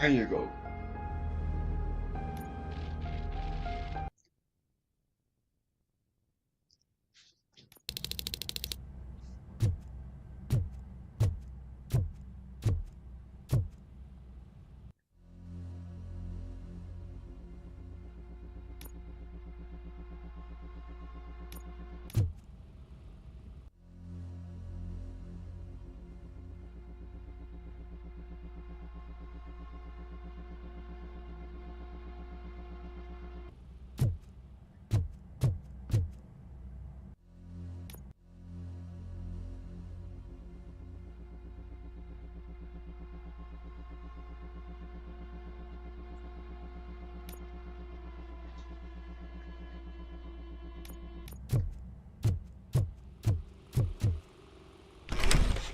There you go.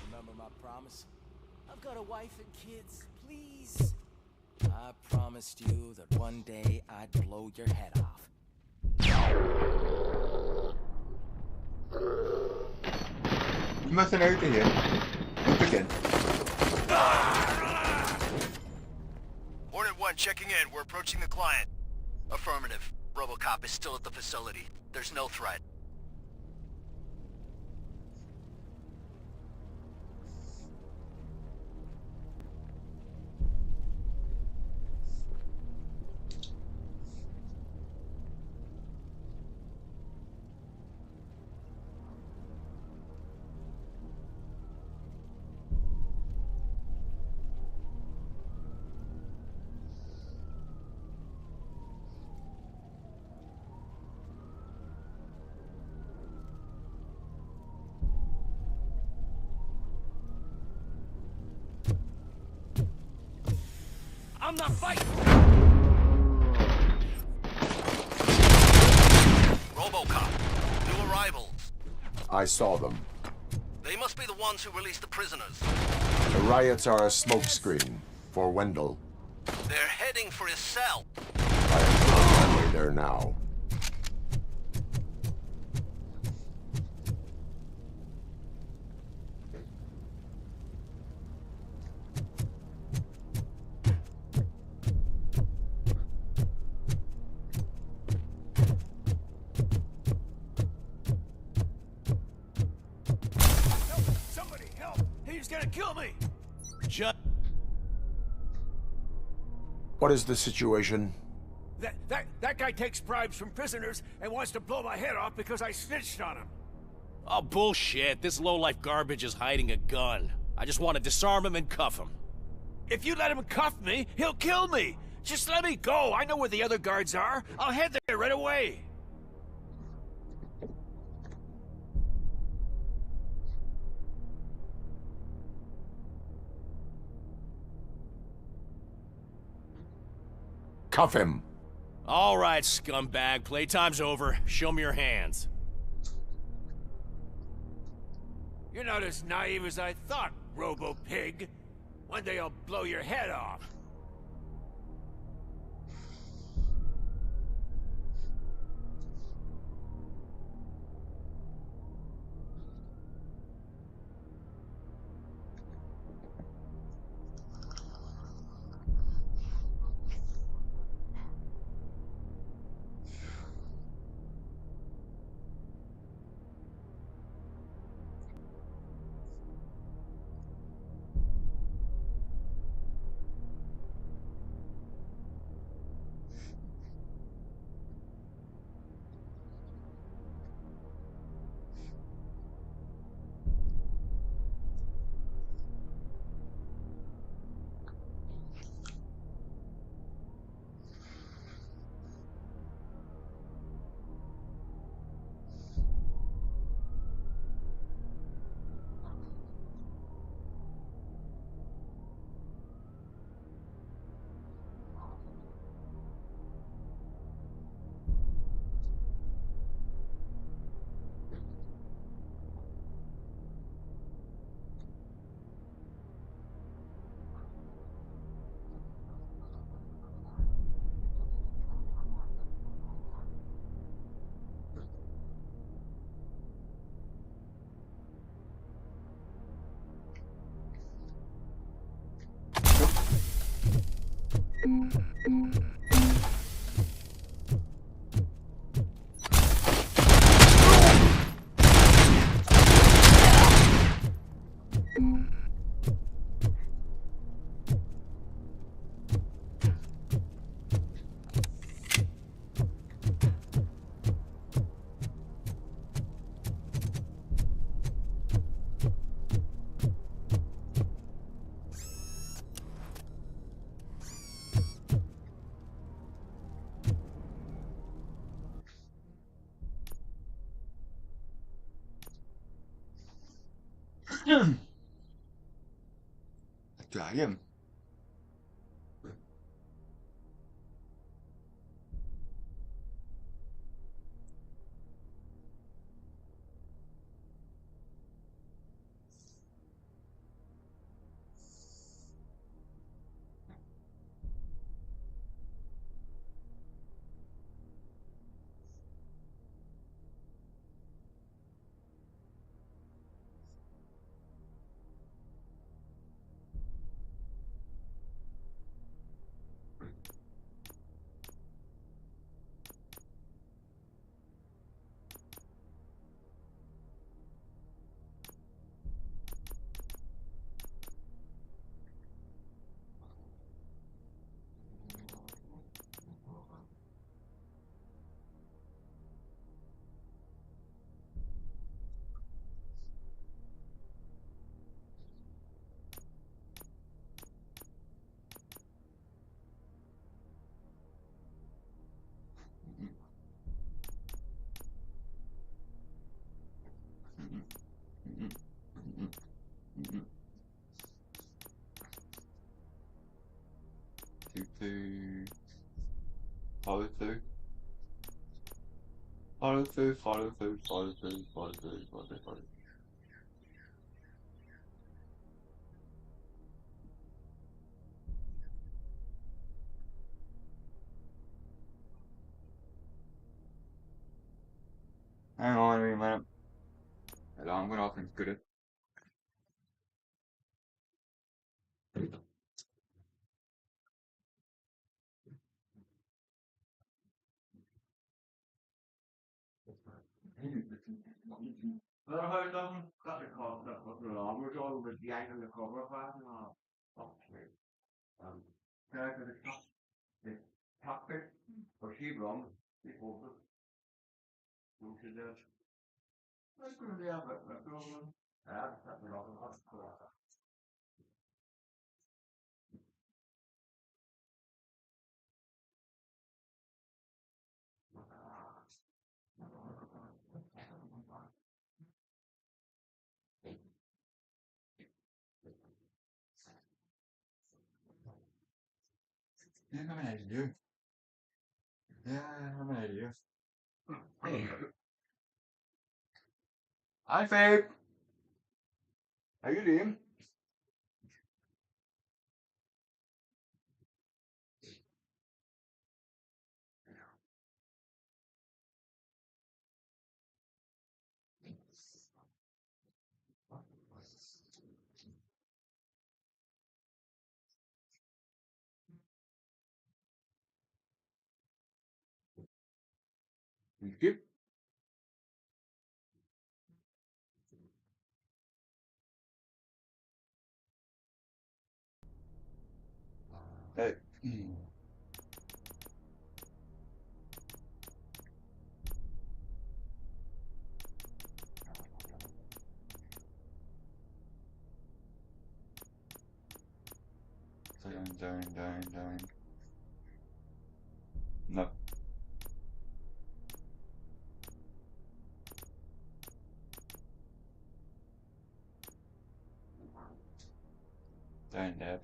Remember my promise? I've got a wife and kids, please. I promised you that one day I'd blow your head off. You must have everything here. Look again. Hornet 1 checking in. We're approaching the client. Affirmative. Robocop is still at the facility. There's no threat. I'm not fighting! Robocop. New arrivals. I saw them. They must be the ones who released the prisoners. The riots are a smokescreen for Wendell. They're heading for his cell. I am on my way there now. Somebody help! He's gonna kill me! Just What is the situation? that guy takes bribes from prisoners and wants to blow my head off because I snitched on him. Oh, bullshit. This lowlife garbage is hiding a gun. I just want to disarm him and cuff him. If you let him cuff me, he'll kill me. Just let me go. I know where the other guards are. I'll head there right away. Cuff him. All right, scumbag. Playtime's over. Show me your hands. You're not as naive as I thought, Robo-Pig. One day I'll blow your head off. Giant. Follow through. Follow through, follow through, follow through, follow through, follow through, follow through. Hang on a minute. Alarm went off and good. Well, I heard them got the cover, the alarm was all with yanking the cover off and all. Okay. Guys at the top bit, or she wrong, they hold it. Don't you do it? I'm gonna be out of it, that's a lot of hot. Yeah, I have an idea. Yeah, I have an idea. Hi, Fabe. How you doing? Good. Hey. Down. No. Down, Dad.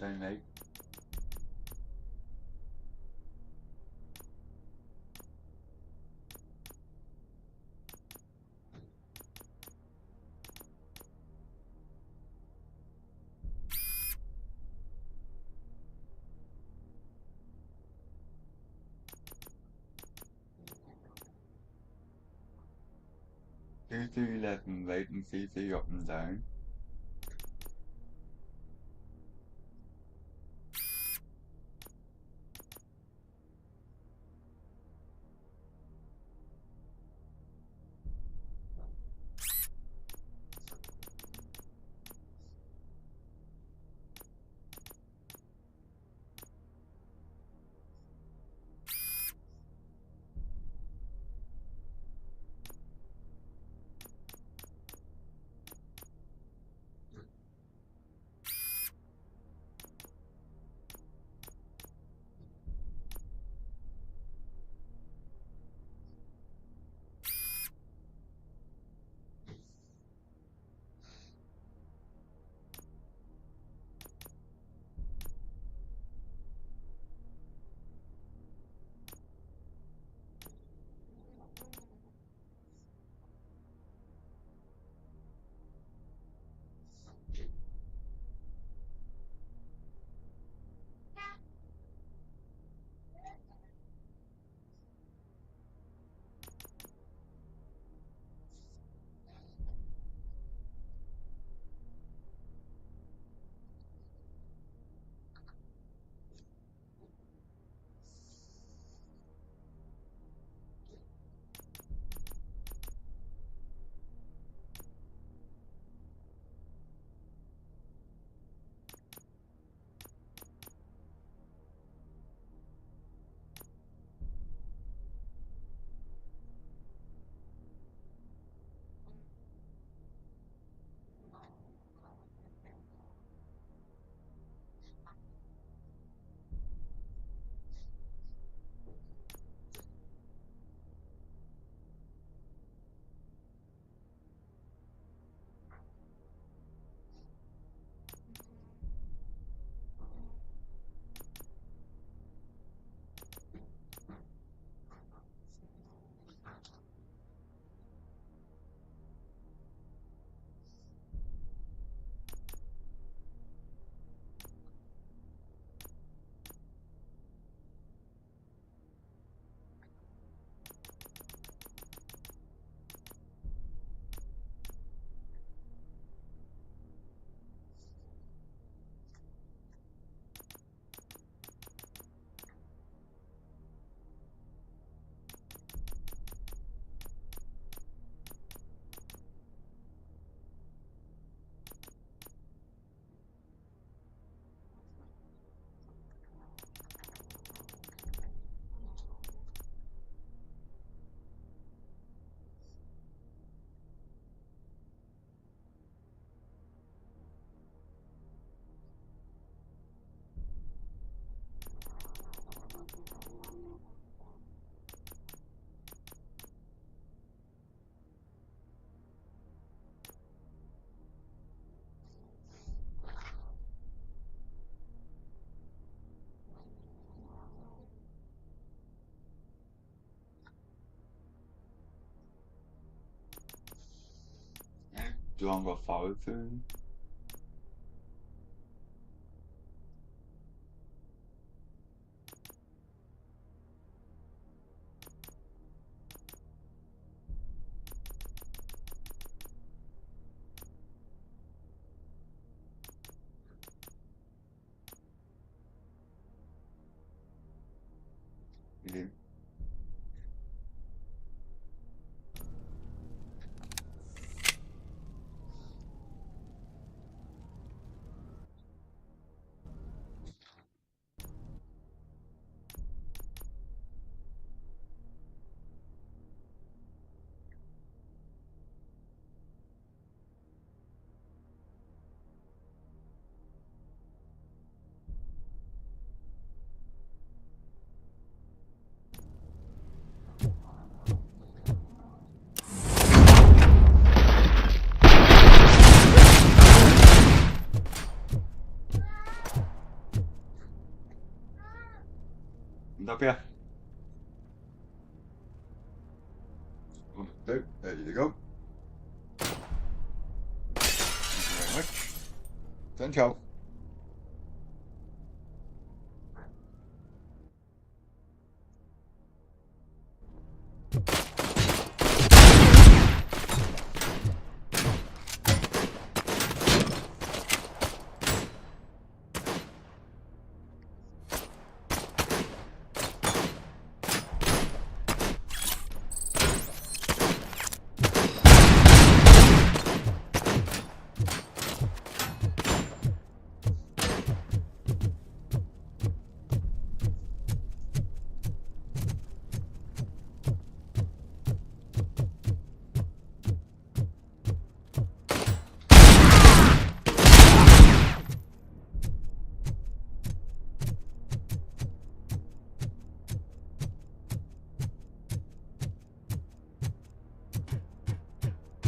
saying, mate? Two 211 rating CC up and down. Longer follow through. Yeah. Up here. There you go. Thank you very much. Then ciao.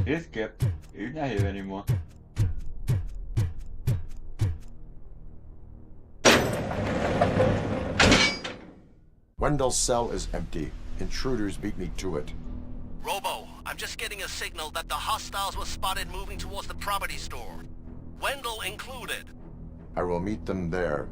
He's kept. He's not here anymore. Wendell's cell is empty. Intruders beat me to it. Robo, I'm just getting a signal that the hostiles were spotted moving towards the property store. Wendell included. I will meet them there.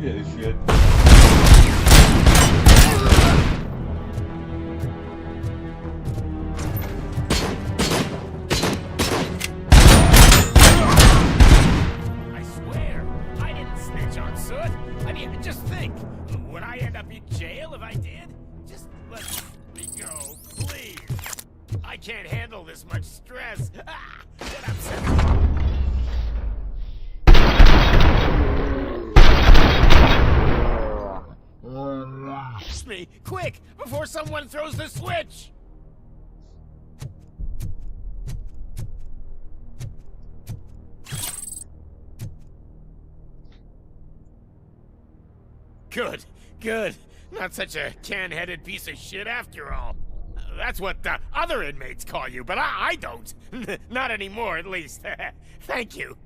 Yeah, shit. I swear, I didn't snitch on Soot. I mean, just think. Would I end up in jail if I did? Just let me go, please. I can't handle this much stress. Ah, get upset. Me, quick, before someone throws the switch! Good, good. Not such a can-headed piece of shit after all. That's what the other inmates call you, but I don't. Not anymore, at least. Thank you.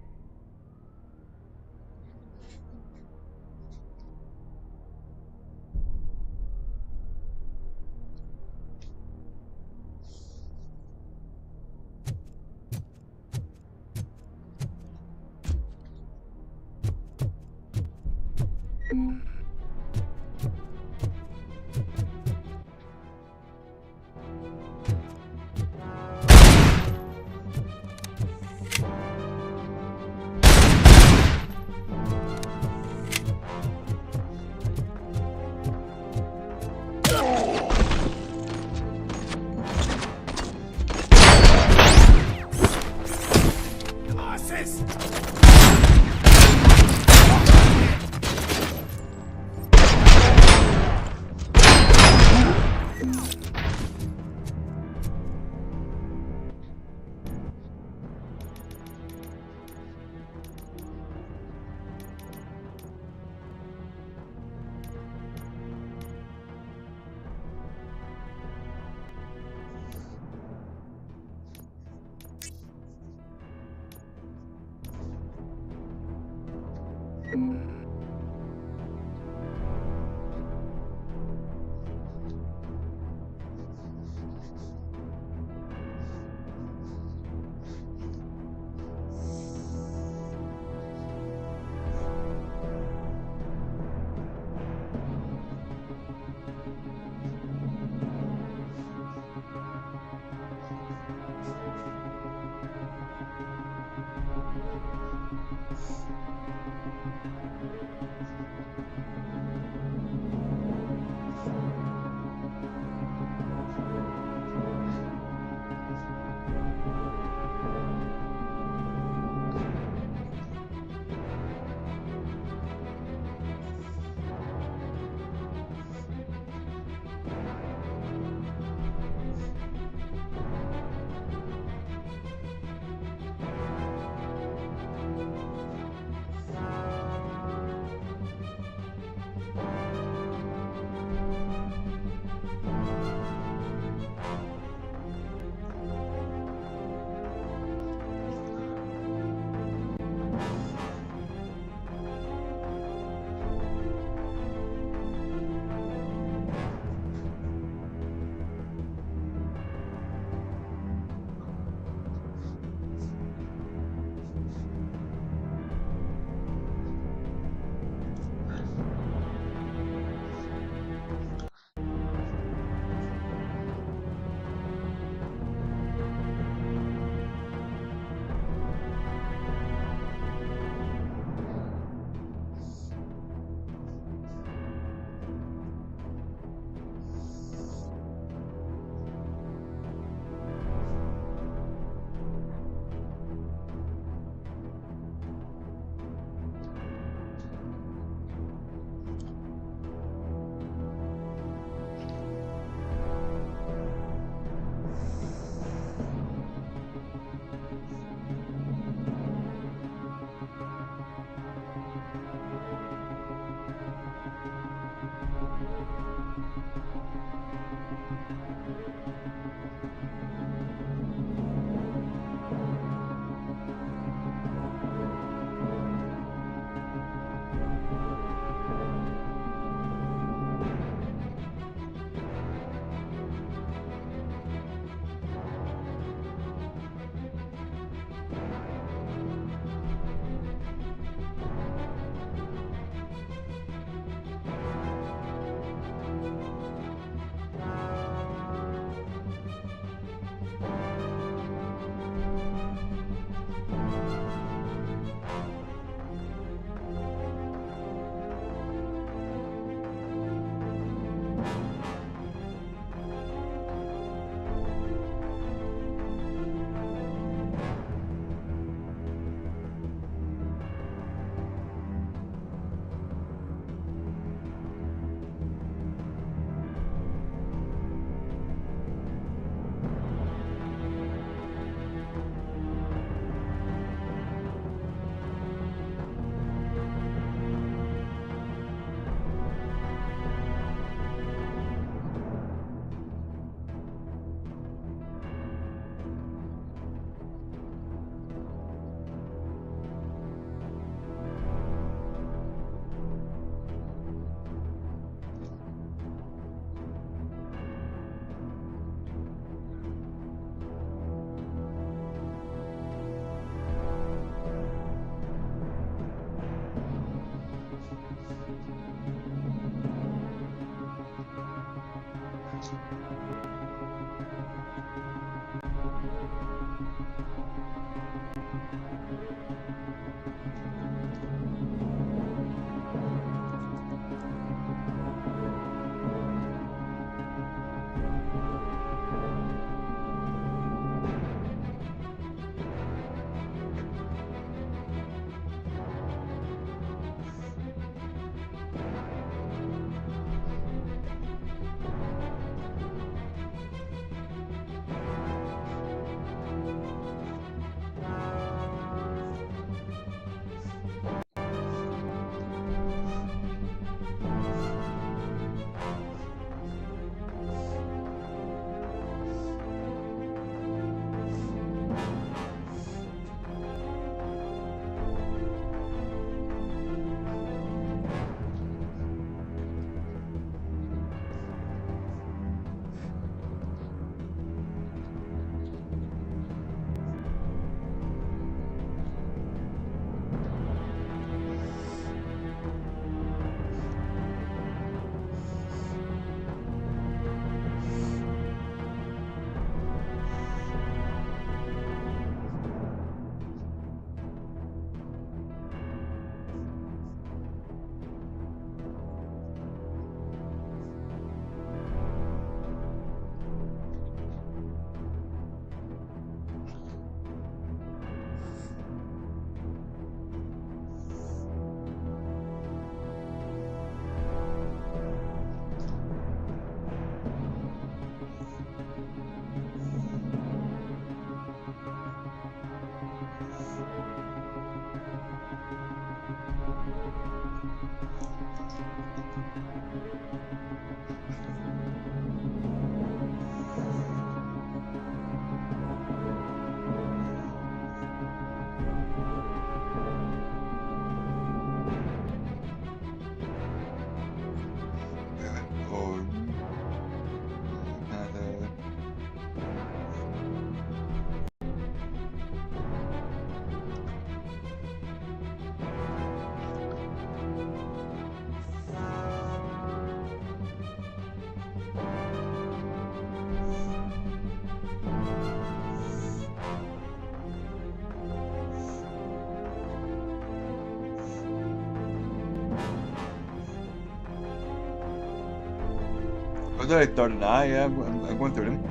Was I thought an eye? Yeah, I'm going through them.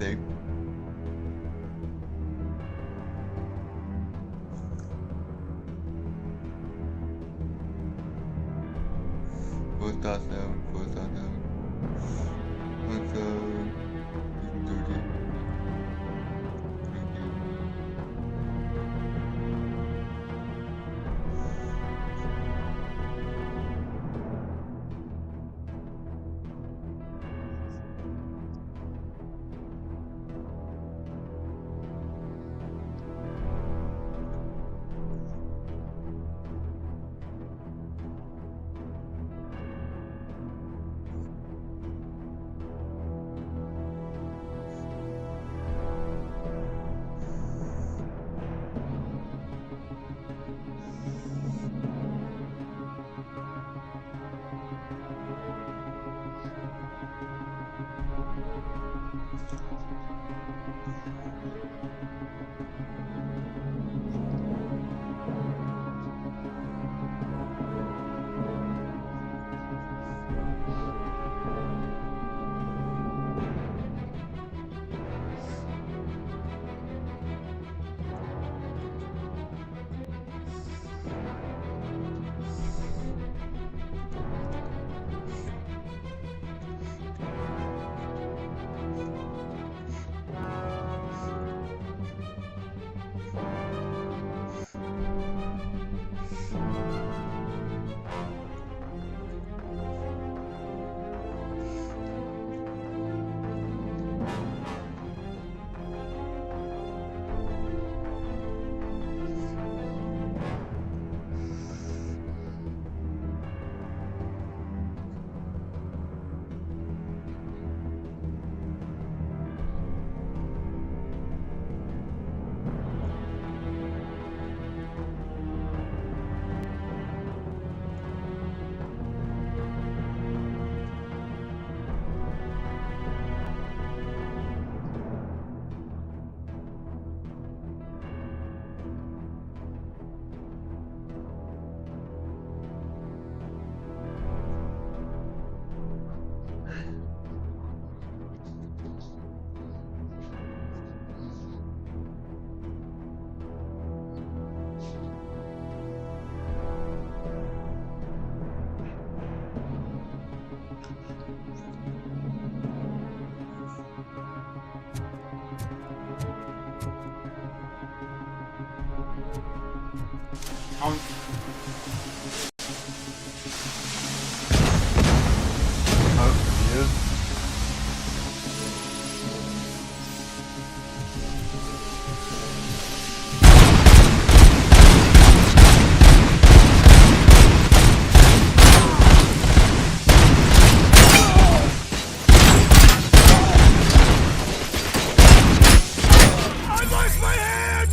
See. Full star 7, full star 7. What's dirty? Oh, yeah. I lost my hand!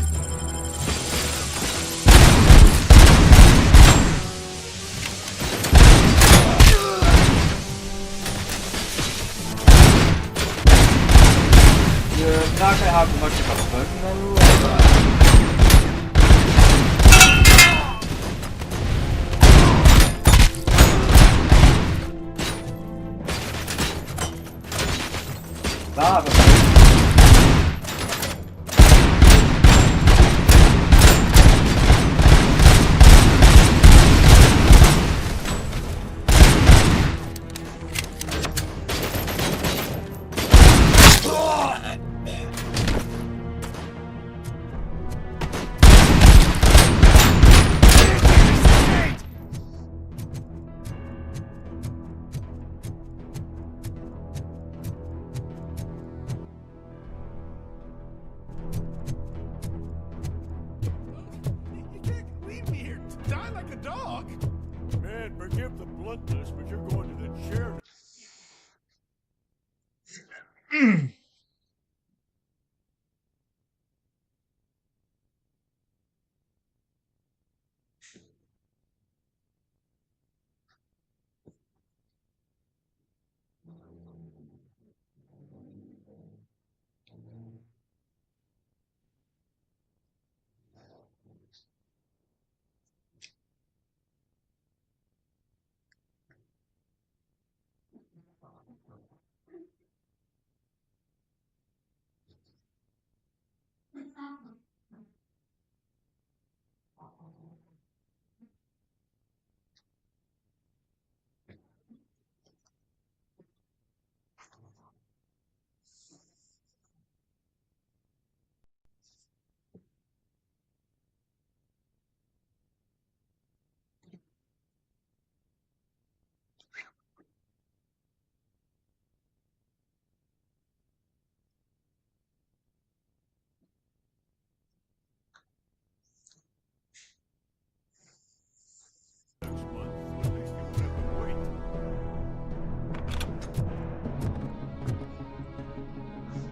You're not gonna have much of a fun. You can't leave me here to die like a dog. Man, forgive the bluntness, but you're going to the chair.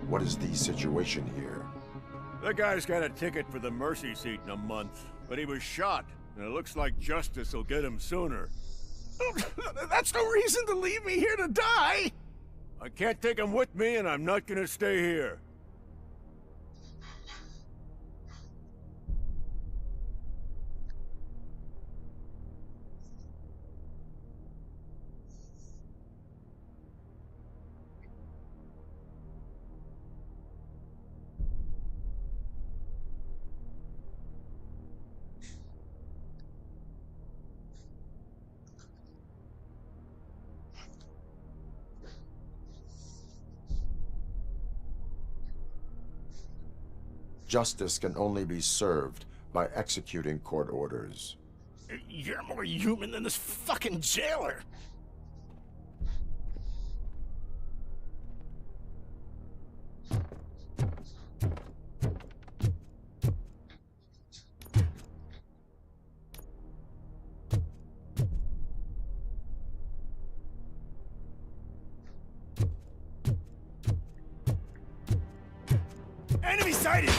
What is the situation here? The guy's got a ticket for the mercy seat in a month, but he was shot, and it looks like justice will get him sooner. That's no reason to leave me here to die! I can't take him with me, and I'm not gonna stay here. Justice can only be served by executing court orders. You're more human than this fucking jailer! Enemy sighted!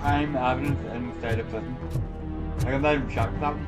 Crime evidence inside a prison. I got that in shock them.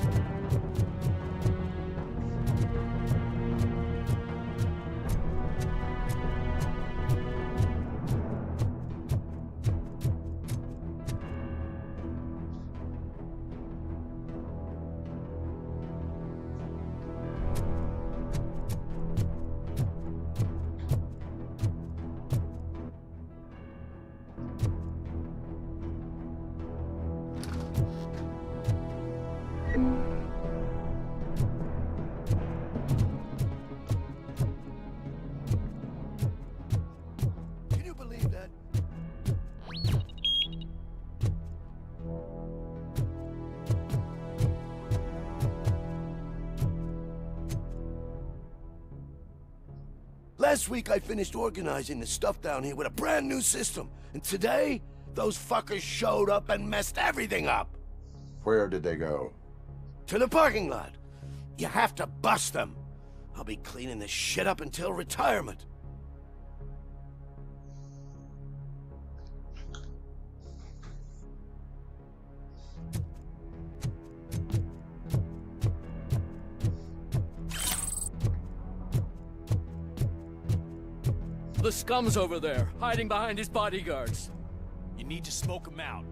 Last week I finished organizing the stuff down here with a brand new system. And today, those fuckers showed up and messed everything up. Where did they go? To the parking lot. You have to bust them. I'll be cleaning this shit up until retirement. The scum's over there, hiding behind his bodyguards. You need to smoke him out.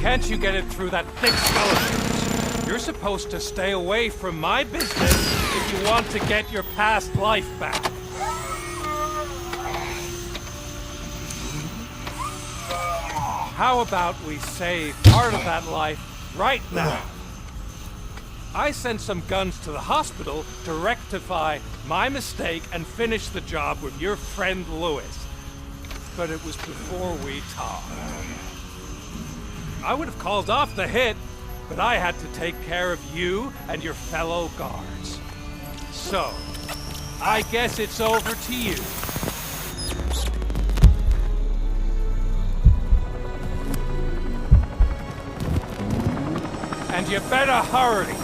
Can't you get it through that thick skeleton? You're supposed to stay away from my business if you want to get your past life back. How about we save part of that life right now? I sent some guns to the hospital to rectify my mistake and finish the job with your friend Lewis. But it was before we talked. I would have called off the hit, but I had to take care of you and your fellow guards. So, I guess it's over to you. And you better hurry.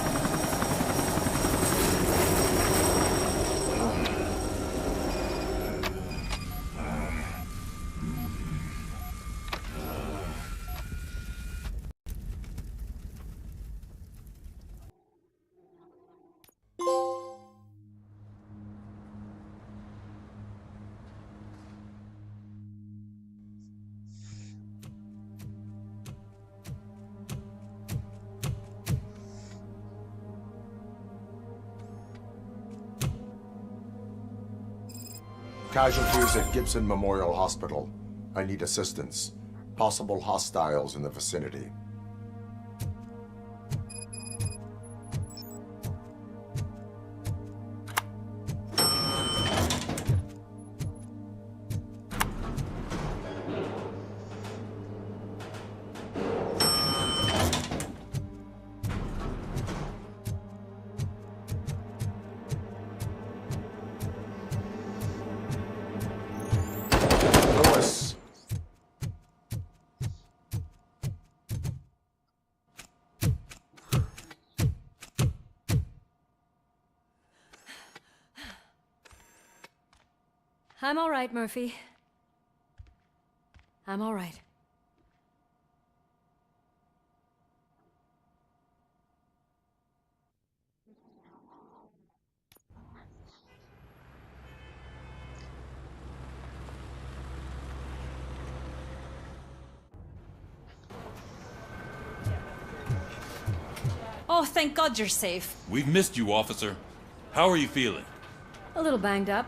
Casualties at Gibson Memorial Hospital. I need assistance. Possible hostiles in the vicinity. I'm all right, Murphy. I'm all right. Oh, thank God you're safe. We've missed you, officer. How are you feeling? A little banged up,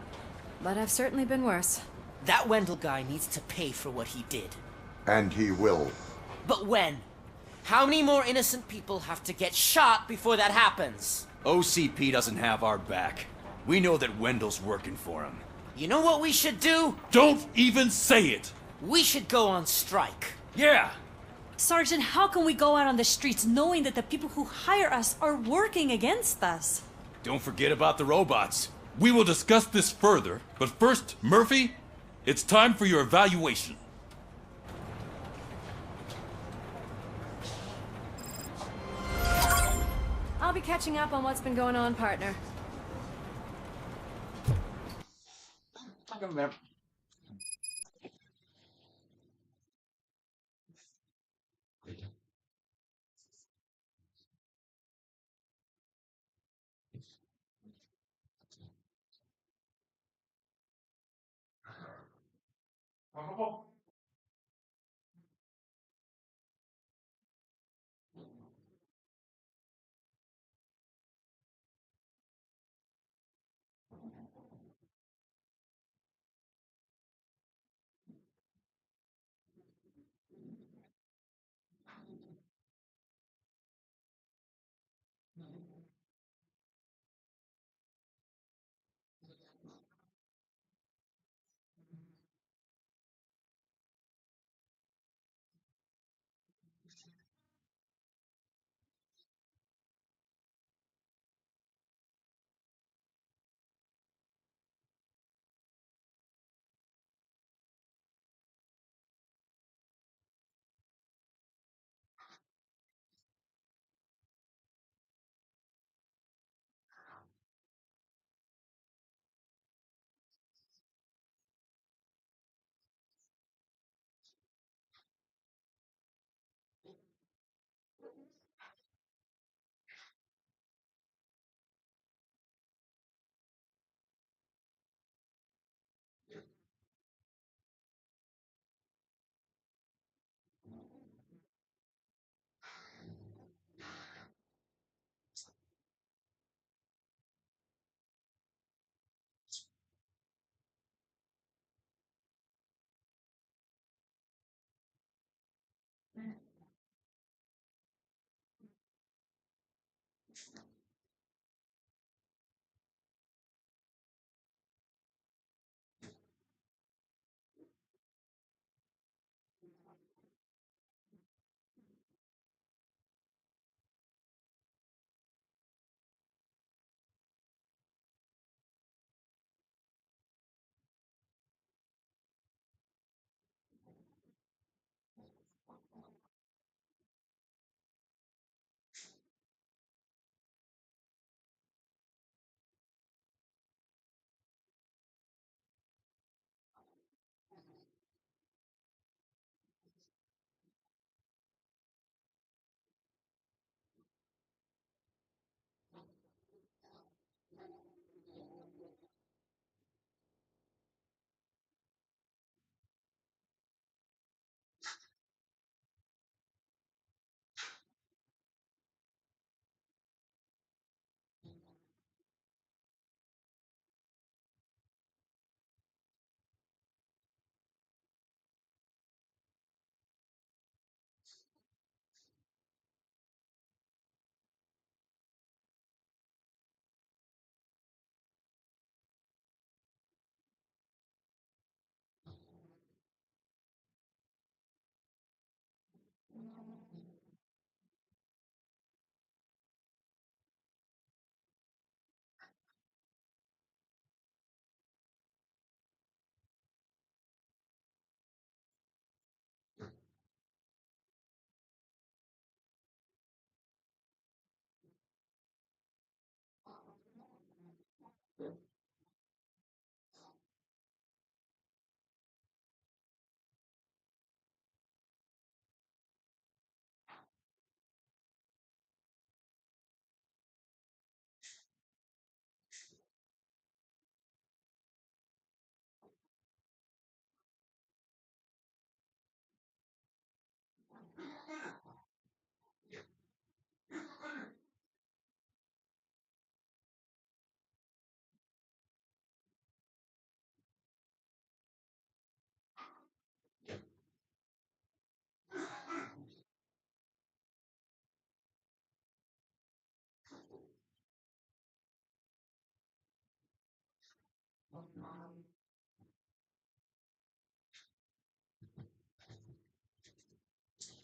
but I've certainly been worse. That Wendell guy needs to pay for what he did. And he will. But when? How many more innocent people have to get shot before that happens? OCP doesn't have our back. We know that Wendell's working for him. You know what we should do? Don't even say it! We should go on strike. Yeah! Sergeant, how can we go out on the streets knowing that the people who hire us are working against us? Don't forget about the robots. We will discuss this further, but first, Murphy, it's time for your evaluation. I'll be catching up on what's been going on, partner.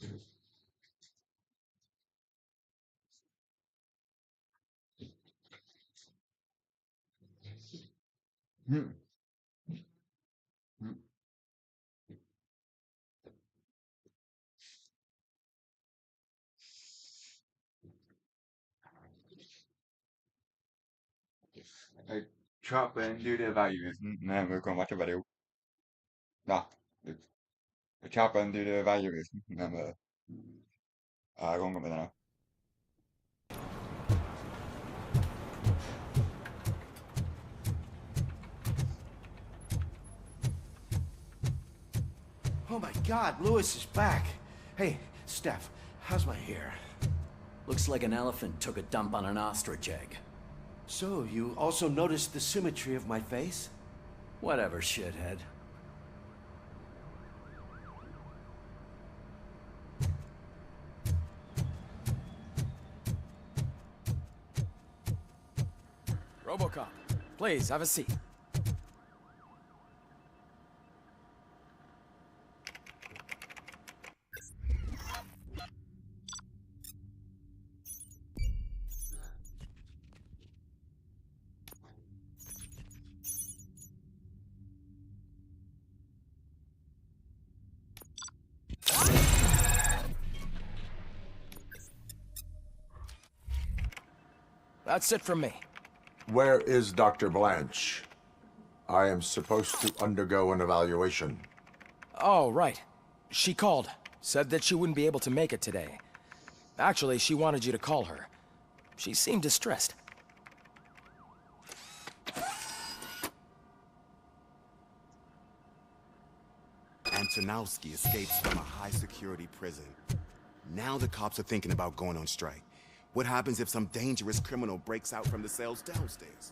I chop and do the evaluation. Now we're going to watch a video. Nah, I chop and do the evaluation. Now we're going to go now. Oh my God, Lewis is back. Hey, Steph, how's my hair? Looks like an elephant took a dump on an ostrich egg. So, you also noticed the symmetry of my face? Whatever, shithead. Robocop, please have a seat. That's it from me. Where is Dr. Blanche? I am supposed to undergo an evaluation. Oh, right. She called. Said that she wouldn't be able to make it today. Actually, she wanted you to call her. She seemed distressed. Antonowski escapes from a high-security prison. Now the cops are thinking about going on strike. What happens if some dangerous criminal breaks out from the cells downstairs?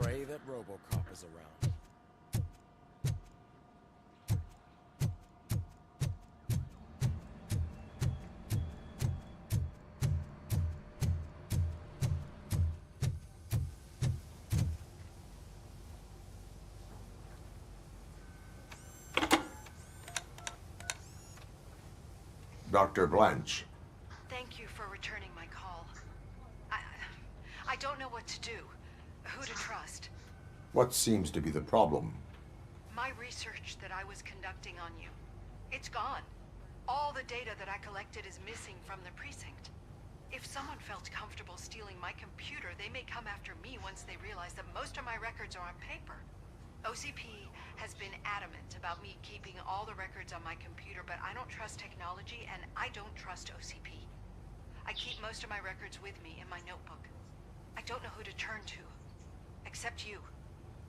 Pray that RoboCop is around. Dr. Blanche. Thank you for returning my call. I don't know what to do. Who to trust. What seems to be the problem? My research that I was conducting on you. It's gone. All the data that I collected is missing from the precinct. If someone felt comfortable stealing my computer, they may come after me once they realize that most of my records are on paper. OCP has been adamant about me keeping all the records on my computer, but I don't trust technology and I don't trust OCP. I keep most of my records with me in my notebook. I don't know who to turn to, except you.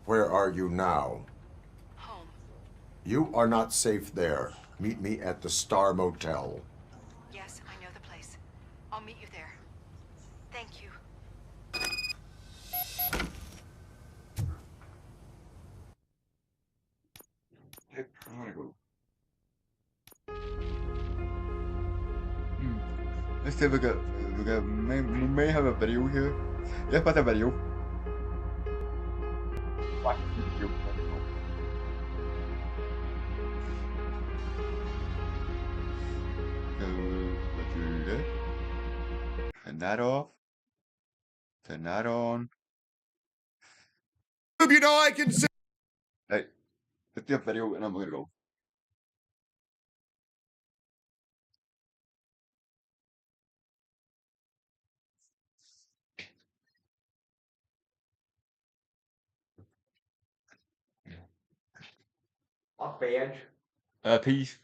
Where are you now? Home. You are not safe there. Meet me at the Star Motel. Yes, I know the place. I'll meet you there. Thank you. I'm gonna go. Let's see if we may have a video here. Let's put a video. Watch the video. So let's do that. Turn that off. Turn that on. You know I can see. Hey, hit the video and I'm gonna go. Off badge. Peace.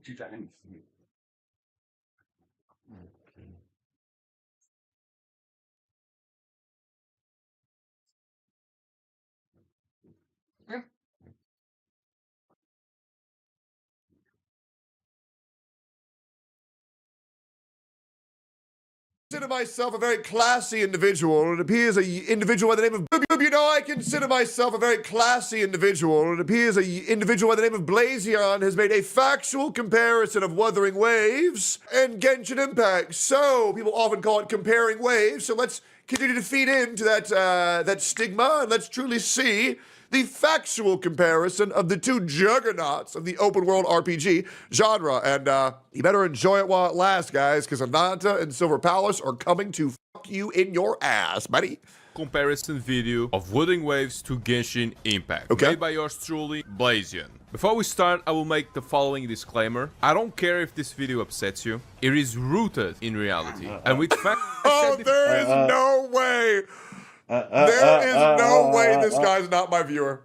Two seconds. consider myself a very classy individual. It appears an individual by the name of you know, I consider myself a very classy individual. It appears an individual by the name of Blazion has made a factual comparison of Wuthering Waves and Genshin Impact. So people often call it comparing waves. So let's continue to feed into that stigma, and let's truly see the factual comparison of the two juggernauts of the open world RPG genre. And you better enjoy it while it lasts, guys, because Ananta and Silver Palace are coming to fuck you in your ass, buddy. Comparison video of Wuthering Waves to Genshin Impact, made by yours truly, Blazion. Before we start, I will make the following disclaimer. I don't care if this video upsets you. It is rooted in reality. And with fact, oh, there is no way. There is no way this guy's not my viewer.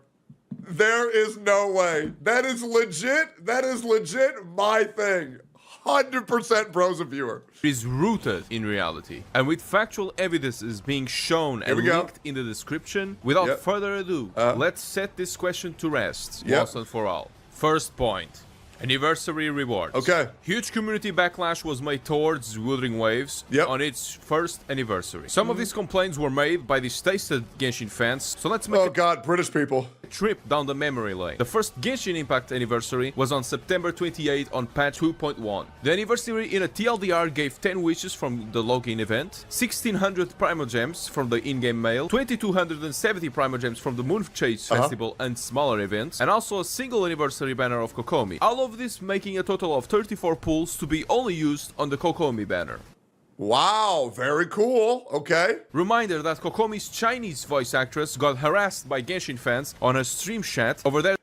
There is no way. That is legit. That is legit my thing. 100% bros a viewer. Is rooted in reality. And with factual evidences being shown and linked in the description, without further ado, let's set this question to rest once and for all. First point. Anniversary rewards. Okay. Huge community backlash was made towards Wuthering Waves on its first anniversary. Some of these complaints were made by these tasted Genshin fans, so let's make British people. Trip down the memory lane. The first Genshin Impact anniversary was on September 28 on patch 2.1. The anniversary in a TLDR gave 10 wishes from the login event, 1600 Primogems from the in-game mail, 2270 Primogems from the Moon Chase Festival and smaller events, and also a single anniversary banner of Kokomi. All of this making a total of 34 pulls to be only used on the Kokomi banner. Wow, very cool. Okay. Reminder that Kokomi's Chinese voice actress got harassed by Genshin fans on a stream chat over there.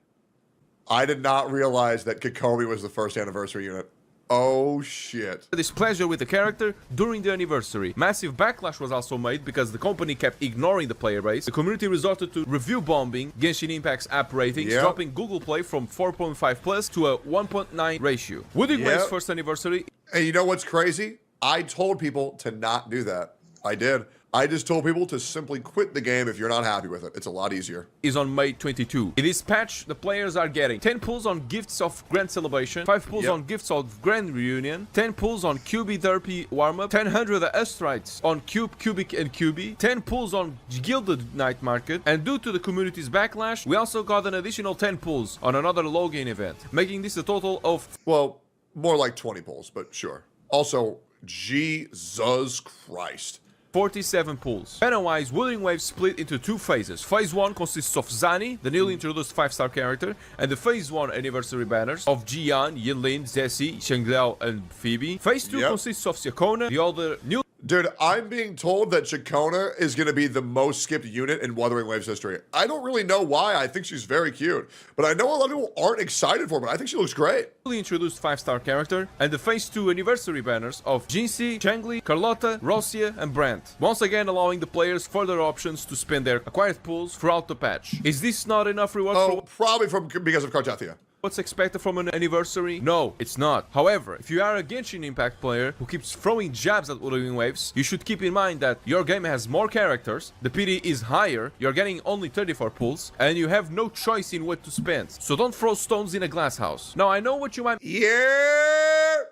I did not realize that Kokomi was the first anniversary unit. Oh shit. Displeasure with the character during the anniversary. Massive backlash was also made because the company kept ignoring the player base. The community resorted to review bombing Genshin Impact's app ratings, dropping Google Play from 4.5 plus to a 1.9 ratio. Wuthering Waves' first anniversary. And you know what's crazy? I told people to not do that. I did. I just told people to simply quit the game if you're not happy with it. It's a lot easier. Is on May 22. In this patch, the players are getting 10 pulls on Gifts of Grand Celebration, 5 pulls on Gifts of Grand Reunion, 10 pulls on QB Derpy Warm-Up, 1000 Astrites on Cube, Cubic and QB, 10 pulls on Gilded Night Market, and due to the community's backlash, we also got an additional 10 pulls on another login event, making this a total of... Well, more like 20 pulls, but sure. Also, Jesus Christ. 47 pulls. Banner-wise, Wuthering Waves split into two phases. Phase 1 consists of Zani, the newly introduced 5-star character, and the Phase 1 anniversary banners of Jian, Yinlin, Zessie, Shengdao, and Phoebe. Phase 2 consists of Siakona, the other new... Dude, I'm being told that Chacona is going to be the most skipped unit in Wuthering Waves history. I don't really know why. I think she's very cute. But I know a lot of people aren't excited for her, but I think she looks great. Newly introduced 5-star character, and the Phase 2 anniversary banners of Jinxie, Changli, Carlotta, Rosia, and Brandt. Once again allowing the players further options to spend their acquired pulls throughout the patch. Is this not enough reward for... Probably because of Cartathia. What's expected from an anniversary? No, it's not. However, if you are a Genshin Impact player who keeps throwing jabs at Wuthering Waves, you should keep in mind that your game has more characters, the PD is higher, you're getting only 34 pulls, and you have no choice in what to spend. So don't throw stones in a glass house. Now, I know what you might... Yeah!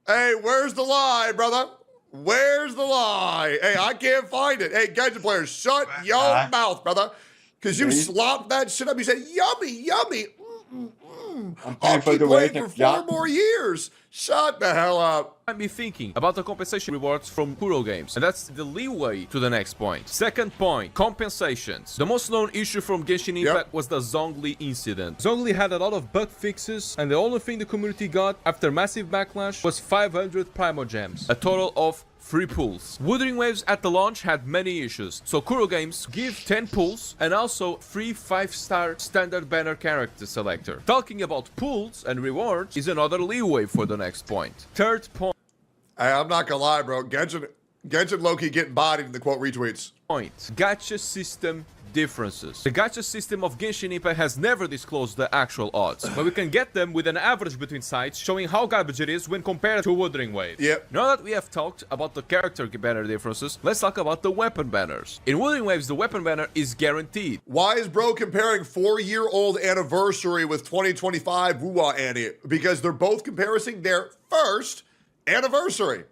Hey, where's the lie, brother? Where's the lie? Hey, I can't find it. Hey, Genshin players, shut your mouth, brother. Because you slopped that shit up. You said, yummy, yummy. I'll keep playing for 4 more years. Shut the hell up. Might be thinking about the compensation rewards from Kuro Games, and that's the leeway to the next point. Second point, compensations. The most known issue from Genshin Impact was the Zhongli incident. Zhongli had a lot of bug fixes, and the only thing the community got after massive backlash was 500 Primogems, a total of 3 pulls. Wuthering Waves at the launch had many issues, so Kuro Games give 10 pulls and also 3 5-star standard banner character selector. Talking about pulls and rewards is another leeway for the next point. Third point. Hey, I'm not gonna lie, bro. Genshin low-key getting bodied in the quote retweets. Gacha system differences. The gacha system of Genshin Impact has never disclosed the actual odds, but we can get them with an average between sites showing how garbage it is when compared to Wuthering Waves. Now that we have talked about the character banner differences, let's talk about the weapon banners. In Wuthering Waves, the weapon banner is guaranteed. Why is bro comparing 4-year-old anniversary with 2025 Wuwa Annie? Because they're both comparing their first anniversary.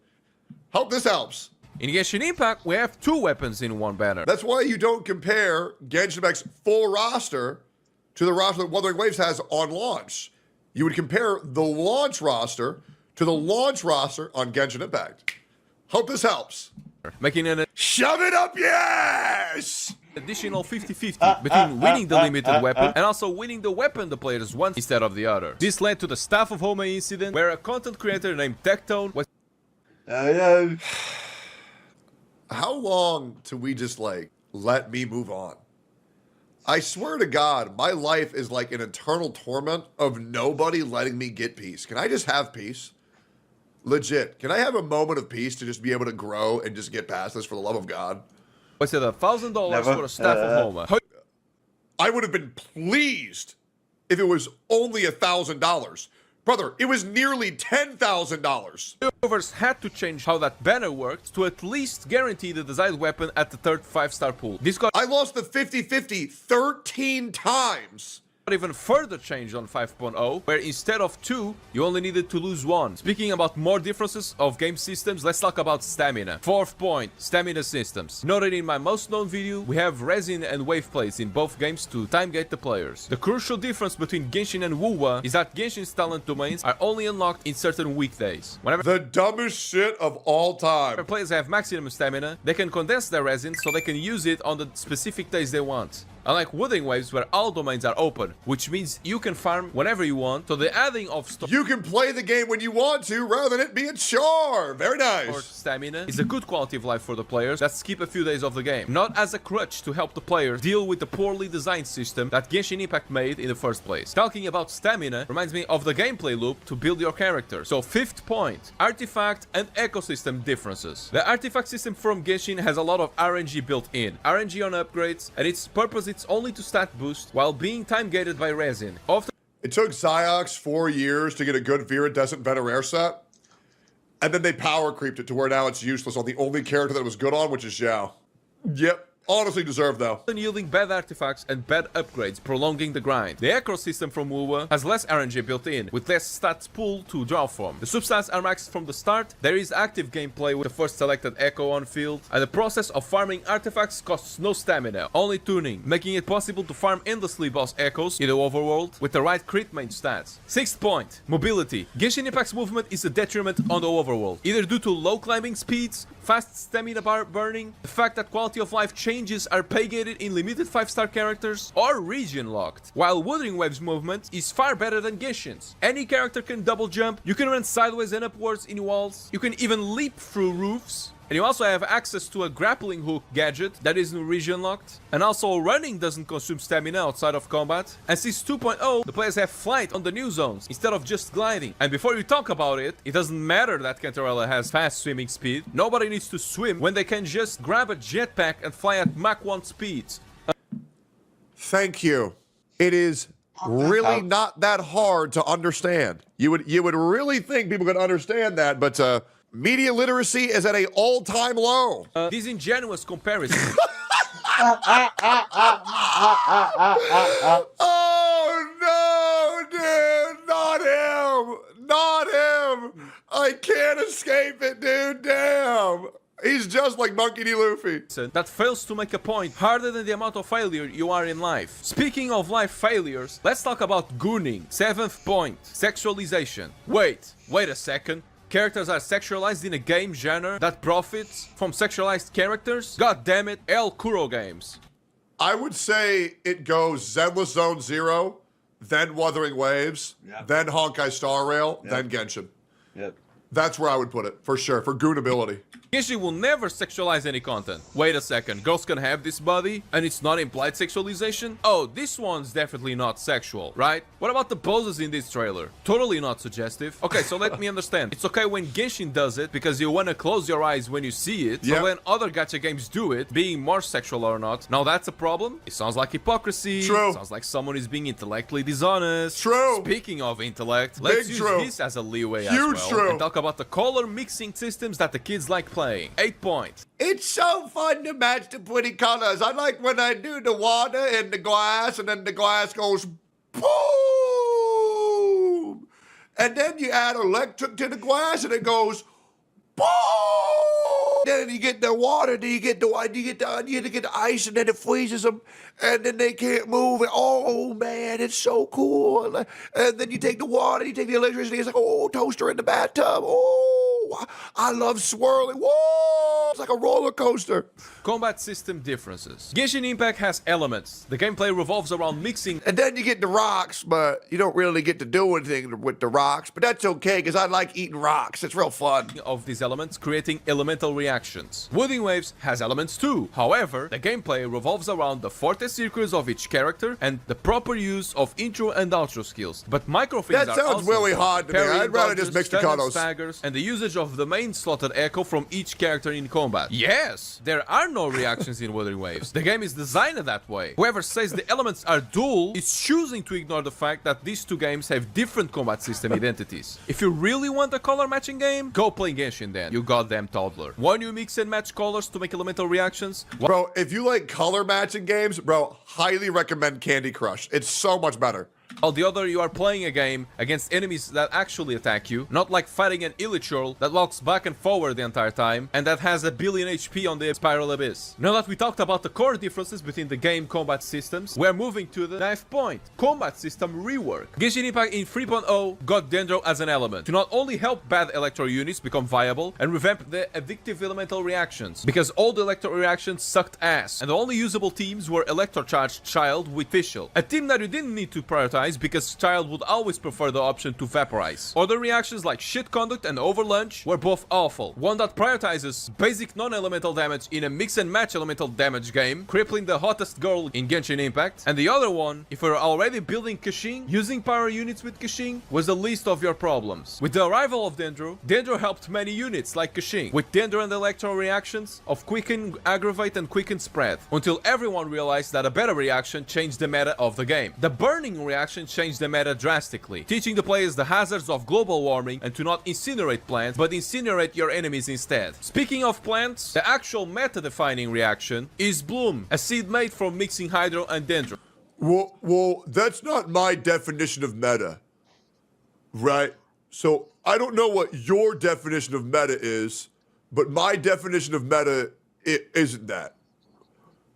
Hope this helps. In Genshin Impact, we have 2 weapons in one banner. That's why you don't compare Genshin Impact's full roster to the roster that Wuthering Waves has on launch. You would compare the launch roster to the launch roster on Genshin Impact. Hope this helps. Making an shove it up, yes! Additional 50-50 between winning the limited weapon and also winning the weapon the players want instead of the other. This led to the Staff of Home incident, where a content creator named Tectone was... How long till we just, like, let me move on? I swear to God, my life is like an eternal torment of nobody letting me get peace. Can I just have peace? Legit. Can I have a moment of peace to just be able to grow and just get past this for the love of God? Was it $1,000 for a Staff of Home? I would have been pleased if it was only $1,000. Brother, it was nearly $10,000. Developers had to change how that banner worked to at least guarantee the desired weapon at the third 5-star pool. This got I lost the 50-50 13 times. Even further changed on 5.0, where instead of 2, you only needed to lose 1. Speaking about more differences of game systems, let's talk about stamina. 4th point, stamina systems. Noted in my most known video, we have resin and wave plates in both games to time gate the players. The crucial difference between Genshin and WoWa is that Genshin's talent domains are only unlocked in certain weekdays. Whenever the dumbest shit of all time. Players have maximum stamina, they can condense their resin so they can use it on the specific days they want. Unlike Wuthering Waves, where all domains are open, which means you can farm whenever you want, so the adding of you can play the game when you want to, rather than it be a chore. Very nice. Stamina is a good quality of life for the players that skip a few days of the game, not as a crutch to help the players deal with the poorly designed system that Genshin Impact made in the first place. Talking about stamina reminds me of the gameplay loop to build your character. So 5th point, artifact and ecosystem differences. The artifact system from Genshin has a lot of RNG built in. RNG on upgrades, and its purpose it's only to stat boost while being time gated by resin. Often it took Xiox 4 years to get a good Viridescent Venerare set, and then they power creeped it to where now it's useless on the only character that it was good on, which is Xiao. Yep. Honestly deserved though. Yielding bad artifacts and bad upgrades, prolonging the grind. The Acro system from WoWa has less RNG built in, with less stats pool to draw from. The substats are maxed from the start, there is active gameplay with the first selected Echo on field, and the process of farming artifacts costs no stamina, only tuning, making it possible to farm endlessly boss Echoes in the overworld with the right crit main stats. 6th point, mobility. Genshin Impact's movement is a detriment on the overworld, either due to low climbing speeds, fast stamina bar burning, the fact that quality of life changes are pay-gated in limited 5-star characters, or region locked. While Wuthering Waves movement is far better than Genshin's. Any character can double jump, you can run sideways and upwards in walls, you can even leap through roofs, and you also have access to a grappling hook gadget that isn't region locked. And also running doesn't consume stamina outside of combat. And since 2.0, the players have flight on the new zones instead of just gliding. And before you talk about it, it doesn't matter that Cantarella has fast swimming speed. Nobody needs to swim when they can just grab a jetpack and fly at Mach 1 speeds. Thank you. It is really not that hard to understand. You would really think people could understand that, but media literacy is at an all-time low. Disingenuous comparison. Oh no, dude! Not him! Not him! I can't escape it, dude! Damn! He's just like Monkey D. Luffy. That fails to make a point harder than the amount of failure you are in life. Speaking of life failures, let's talk about gooning. 7th point, sexualization. Wait a second. Characters are sexualized in a game genre that profits from sexualized characters? God damn it, El Kuro games. I would say it goes Zenless Zone 0, then Wuthering Waves, then Honkai Star Rail, then Genshin. Yep. That's where I would put it, for sure, for goonability. Genshin will never sexualize any content. Wait a second, girls can have this body and it's not implied sexualization? Oh, this one's definitely not sexual, right? What about the poses in this trailer? Totally not suggestive. Okay, so let me understand. It's okay when Genshin does it because you want to close your eyes when you see it. But when other gacha games do it, being more sexual or not, now that's a problem? It sounds like hypocrisy. True. Sounds like someone is being intellectually dishonest. True. Speaking of intellect, let's use this as a leeway as well. And talk about the color mixing systems that the kids like playing. 8 points. It's so fun to match the pretty colors. I like when I do the water in the glass and then the glass goes boom. And then you add electric to the glass and it goes boom. then you get the water, then you get the ice, and then it freezes them, and then they can't move. And, oh man, it's so cool. And then you take the water, you take the electricity. It's like, oh, toaster in the bathtub. Oh, I love swirling. Whoa, it's like a roller coaster. Combat system differences. Genshin Impact has elements. The gameplay revolves around mixing. And then you get the rocks, but you don't really get to do anything with the rocks. But that's okay, because I like eating rocks. It's real fun. Of these elements, creating elemental reactions. Wooden Waves has elements too. However, the gameplay revolves around the forte circuits of each character and the proper use of intro and outro skills. But micro things that sounds really hard to me. I'd rather just mix the colors. And the usage of the main slotted echo from each character in combat. Yes, there are no reactions in Wooden Waves. The game is designed that way. Whoever says the elements are dual is choosing to ignore the fact that these two games have different combat system identities. If you really want a color matching game, go play Genshin then, you goddamn toddler. When you mix and match colors to make elemental reactions... Bro, if you like color matching games, bro, highly recommend Candy Crush. It's so much better. While the other, you are playing a game against enemies that actually attack you, not like fighting an Illichurl that walks back and forward the entire time and that has a billion HP on the Spiral Abyss. Now that we talked about the core differences between the game combat systems, we're moving to the ninth point, combat system rework. Genshin Impact in 3.0 got Dendro as an element to not only help bad electro units become viable and revamp the addictive elemental reactions, because all the electro reactions sucked ass, and the only usable teams were Electro Charged Child with Fischl, a team that you didn't need to prioritize because Child would always prefer the option to vaporize. Other reactions like Shit Conduct and Overlunch were both awful. One that prioritizes basic non-elemental damage in a mix and match elemental damage game, crippling the hottest girl in Genshin Impact. And the other one, if you're already building Kashin, using power units with Kashin was the least of your problems. With the arrival of Dendro, Dendro helped many units like Kashin, with Dendro and Electro reactions of Quicken, Aggravate and Quicken Spread, until everyone realized that a better reaction changed the meta of the game. The Burning reaction changed the meta drastically, teaching the players the hazards of global warming and to not incinerate plants, but incinerate your enemies instead. Speaking of plants, the actual meta-defining reaction is Bloom, a seed made from mixing Hydro and Dendro. Well, that's not my definition of meta, right? So I don't know what your definition of meta is, but my definition of meta isn't that,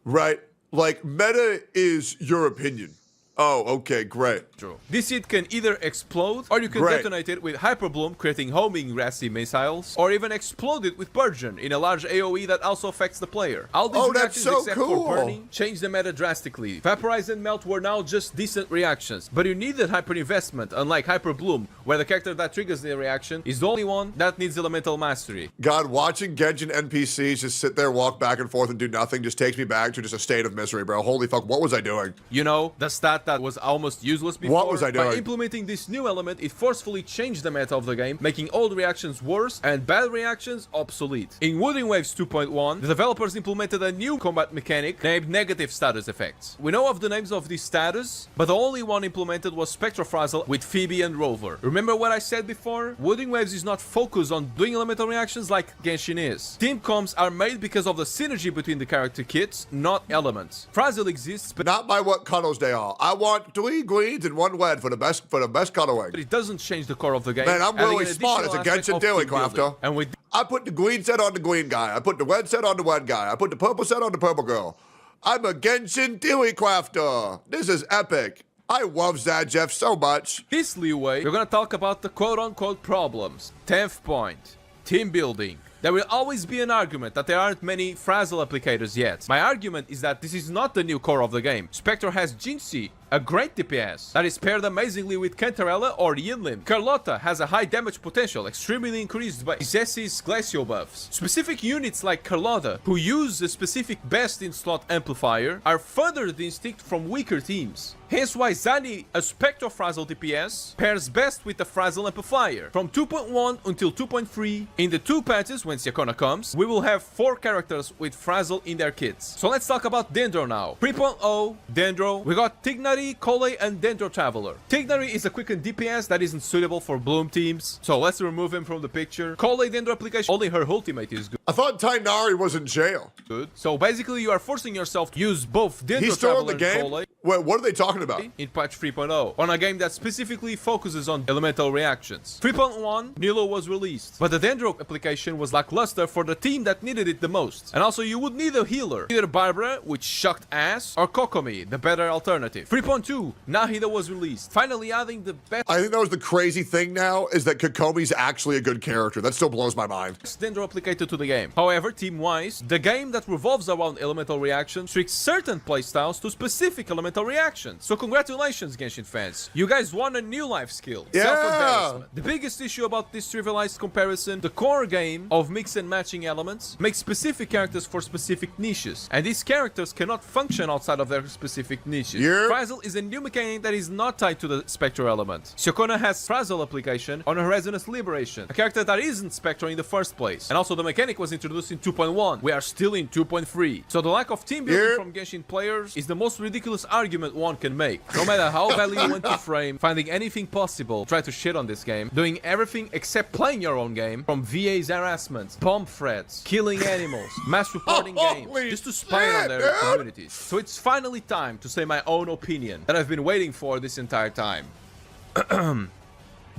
right? Like, meta is your opinion. Oh, okay, great. This seed can either explode, or you can detonate it with Hyper Bloom, creating homing grassy missiles, or even explode it with Burgeon in a large AoE that also affects the player. All these reactions except for Burning changed the meta drastically. Vaporize and Melt were now just decent reactions, but you needed Hyper Investment, unlike Hyper Bloom, where the character that triggers the reaction is the only one that needs elemental mastery. God, watching Genshin NPCs just sit there, walk back and forth and do nothing just takes me back to just a state of misery, bro. Holy fuck, what was I doing? You know, the stat that was almost useless before. What was I doing? By implementing this new element, it forcefully changed the meta of the game, making old reactions worse and bad reactions obsolete. In Wooden Waves 2.1, the developers implemented a new combat mechanic named negative status effects. We know of the names of these status, but the only one implemented was Spectrofrazzle with Phoebe and Rover. Remember what I said before? Wooden Waves is not focused on doing elemental reactions like Genshin is. Team comps are made because of the synergy between the character kits, not elements. Frazzle exists, but not by what colors they are. I want 3 greens and 1 red for the best colorway. But it doesn't change the core of the game. Man, I'm really smart as a Genshin Daily Crafter. And with I put the green set on the green guy. I put the red set on the red guy. I put the purple set on the purple girl. I'm a Genshin Daily Crafter. This is epic. I love Zajeff so much. This leeway, we're gonna talk about the quote-unquote problems. 10th point, team building. There will always be an argument that there aren't many Frazzle applicators yet. My argument is that this is not the new core of the game. Spectre has Jinxie, a great DPS that is paired amazingly with Cantarella or Yinlim. Carlotta has a high damage potential, extremely increased by Zessie's Glacial buffs. Specific units like Carlotta, who use a specific best-in-slot amplifier, are further distinct from weaker teams. Hence why Zani, a Spectrofrazzle DPS, pairs best with the Frazzle amplifier. From 2.1 until 2.3, in the 2 patches when Siakona comes, we will have 4 characters with Frazzle in their kits. So let's talk about Dendro now. 3.0, Dendro, we got Tignari, Kole, and Dendro Traveler. Tignari is a quicken DPS that isn't suitable for Bloom teams, so let's remove him from the picture. Kole Dendro application, only her ultimate is good. I thought Tainari was in jail. Good. So basically you are forcing yourself to use both Dendro He's still Traveler in the game? and Kole. Wait, what are they talking about? In patch 3.0, on a game that specifically focuses on elemental reactions. 3.1, Nilo was released, but the Dendro application was lackluster for the team that needed it the most. And also you would need a healer, either Barbara, which sucked ass, or Kokomi, the better alternative. 3.2, Nahida was released, finally adding the best. I think that was the crazy thing now, is that Kokomi's actually a good character. That still blows my mind. Dendro applicated to the game. However, team-wise, the game that revolves around elemental reactions tricks certain playstyles to specific elemental reactions. So congratulations, Genshin fans. You guys won a new life skill. Yeah! Self-embarrassment. The biggest issue about this trivialized comparison, the core game of mix and matching elements makes specific characters for specific niches. And these characters cannot function outside of their specific niches. Yeah. Frazzle is a new mechanic that is not tied to the Spectre element. Shokona has Frazzle application on her Resonance Liberation, a character that isn't Spectre in the first place. And also the mechanic was introduced in 2.1. We are still in 2.3. So the lack of team building from Genshin players is the most ridiculous argument one can make. No matter how badly you want to frame, finding anything possible, try to shit on this game, doing everything except playing your own game, from VA's harassment, bomb threats, killing animals, mass reporting games, just to spy on their communities. So it's finally time to say my own opinion that I've been waiting for this entire time.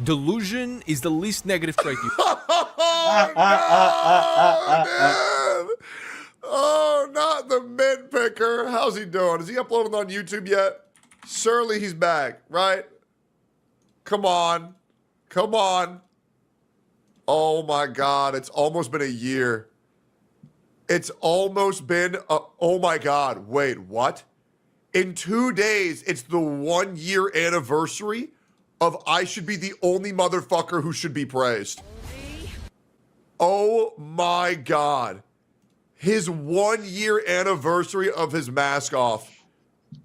Delusion is the least negative trait you... Oh, not the mint picker. How's he doing? Is he uploading on YouTube yet? Surely he's back, right? Come on. Come on. Oh my God. It's almost been a year. It's almost been oh my God. Wait, what? In 2 days, it's the 1 year anniversary of I should be the only motherfucker who should be praised. Oh my God. His 1 year anniversary of his mask off.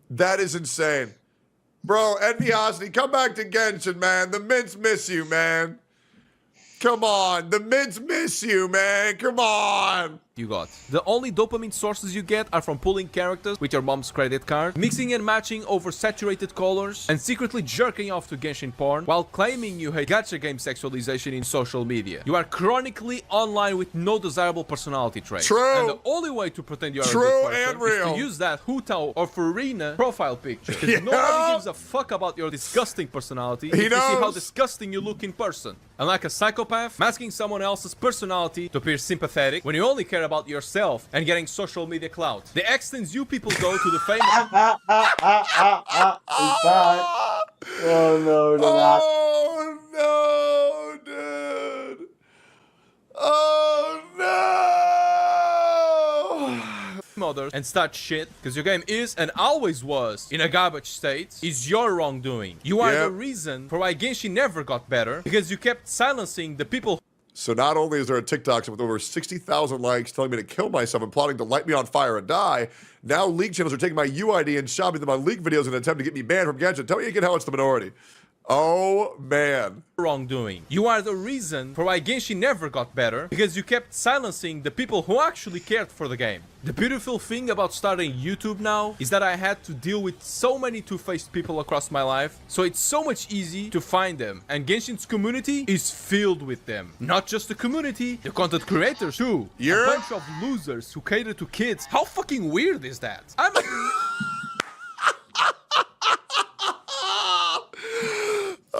That is insane. Bro, Enviosity, come back to Genshin, man. The mints miss you, man. Come on. The mints miss you, man. Come on. You got. The only dopamine sources you get are from pulling characters with your mom's credit card, mixing and matching over saturated colors, and secretly jerking off to Genshin porn while claiming you hate gacha game sexualization in social media. You are chronically online with no desirable personality traits. True. And the only way to pretend you are True a good person and real. is to use that Hutao or Farina profile picture. Because nobody gives a fuck about your disgusting personality if you see how disgusting you look in person. And like a psychopath, masking someone else's personality to appear sympathetic when you only care about yourself and getting social media clout. The extents you people go to the famous... Oh no, Oh no, dude. Oh no. Mothers and start shit because your game is and always was in a garbage state is your wrongdoing. You are the reason for why Genshin never got better because you kept silencing the people. So not only is there a TikTok with over 60,000 likes telling me to kill myself and plotting to light me on fire and die, now League channels are taking my UID and shopping them on League videos in an attempt to get me banned from Genshin. Tell me again how it's the minority. Oh, man. Wrongdoing. You are the reason for why Genshin never got better because you kept silencing the people who actually cared for the game. The beautiful thing about starting YouTube now is that I had to deal with so many two-faced people across my life, so it's so much easy to find them. And Genshin's community is filled with them. Not just the community, the content creators too. A bunch of losers who cater to kids. How fucking weird is that?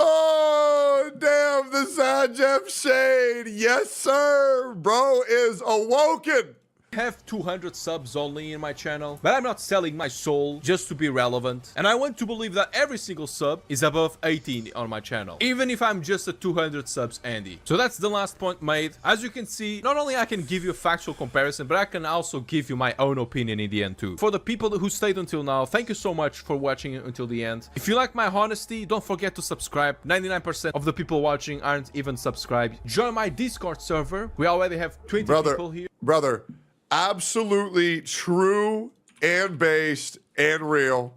Oh, damn, the Sad Jeff Shade. Yes, sir. Bro is awoken. Have 200 subs only in my channel, but I'm not selling my soul just to be relevant. And I want to believe that every single sub is above 18 on my channel, even if I'm just a 200 subs Andy. So that's the last point made. As you can see, not only I can give you a factual comparison, but I can also give you my own opinion in the end too. For the people who stayed until now, thank you so much for watching until the end. If you like my honesty, don't forget to subscribe. 99% of the people watching aren't even subscribed. Join my Discord server. We already have 20 people here. Brother. Absolutely true and based and real.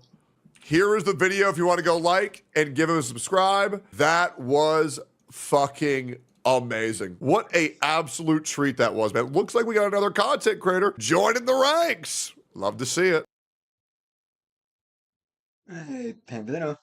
Here is the video if you want to go like and give it a subscribe. That was fucking amazing. What a absolute treat that was, man. Looks like we got another content creator joining the ranks. Love to see it. Hey, time for dinner.